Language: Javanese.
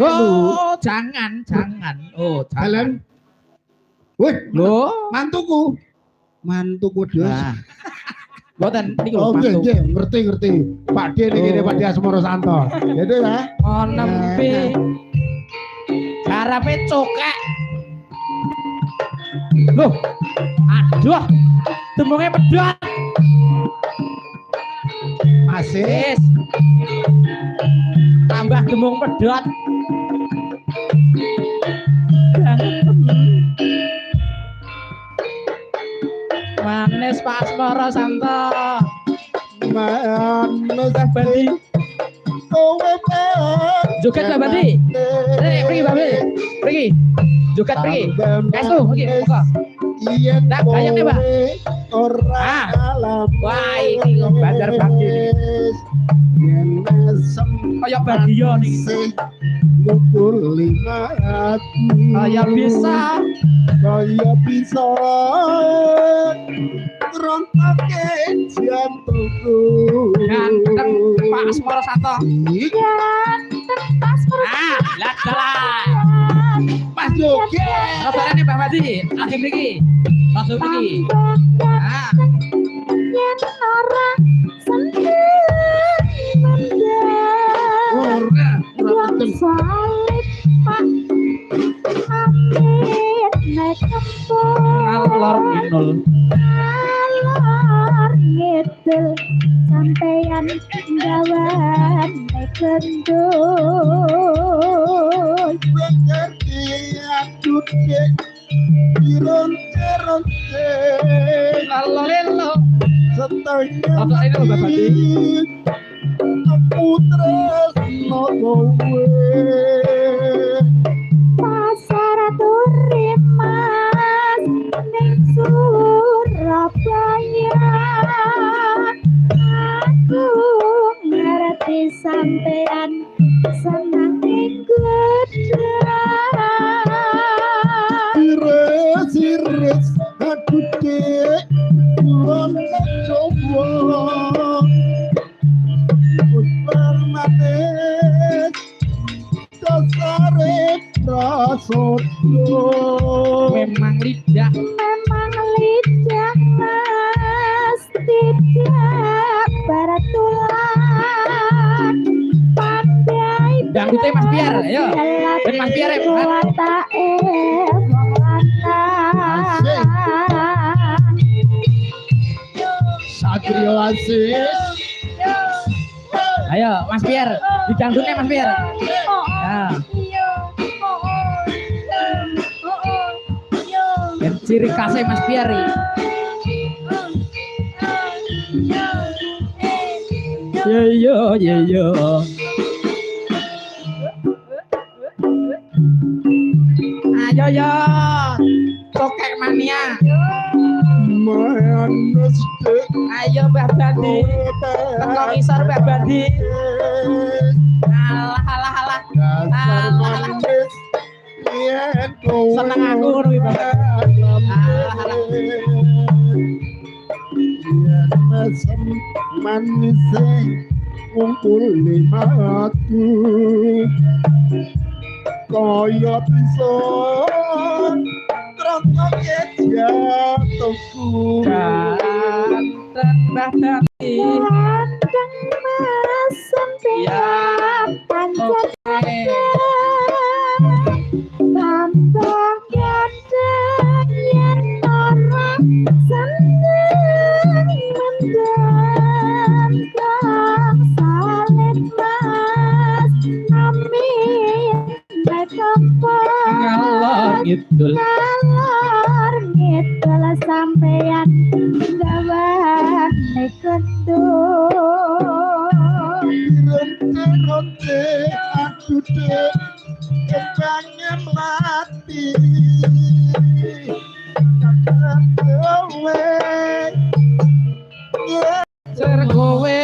Oh, jangan. Oh, jangan. Wih, Loh, mantuku Des. Mboten niku lho Oh, mantu. nggih, ngerti. Pak D niki Pak D Asmoro Santo. Gitu ya. Oh, nembe. Garape cokek. Loh. Aduh. Demungnya pedot. Masih tambah demung pedot. Manis Pak Asmoro Santo. manis Bandi. kowe Joget Mbak Bandi. Pergi Mbak Bandi. Pergi. Joget pergi. Estu, pergi. Buka. Iya, Nah, kayaknya Mbak. Orang alam. Wah, ini kok Bandar Bandi. Kayak badia nih. Mukul 5 hati. Kayak bisa. Rontoke jantungku. Ganteng Pak Asmoro Santo. Ganteng Pak Asmoro Santo. Lah dalah. Mas Joget. Kabarane Mbak Mati, lagi mriki. Langsung mriki. Ah. Yen ora seneng Ora mendem salib Pak Amin nek kempur Ngalor ngidul. ngalor ngidul sampeyan gawan nek gendul ngerti aku dek ronte Lalolelo. setengah Apa ini Mbak Mati? aku tresno kowe pasar turimas ning Surabaya aku ngerti sampean senang ing Sires aku dek ronte coba Permanen dasare prasojo Memang lidah. mas tidak baratulan pandai Dangdutnya Mas Biar, ayo. Dan Mas Biar ya, Mas. Satrio Asis Ayo Mas Biar, di dangdutnya Mas Biar. Ya. Dan ciri khasnya Mas Biar. Yo. Ayo yo. Tokek mania. manis dek Ayo Mbah Bandi. Tengok isor Mbah Bandi. Alah. dasar manis yen kowe Seneng aku ngono iki, Bapak. yen mesem manis kumpul 5 hati kaya bisa rontoke jantungku Ganteng Mbah Bandi. Ganteng mas sampeyan panjang tambah ganteng yen ora seneng mendem kang salib mas amin nek Ngalor ngidul. ngalor ngidul sampeyan gawan nek gendul ronte aku dek kepengen mati kakak kowe Ser kowe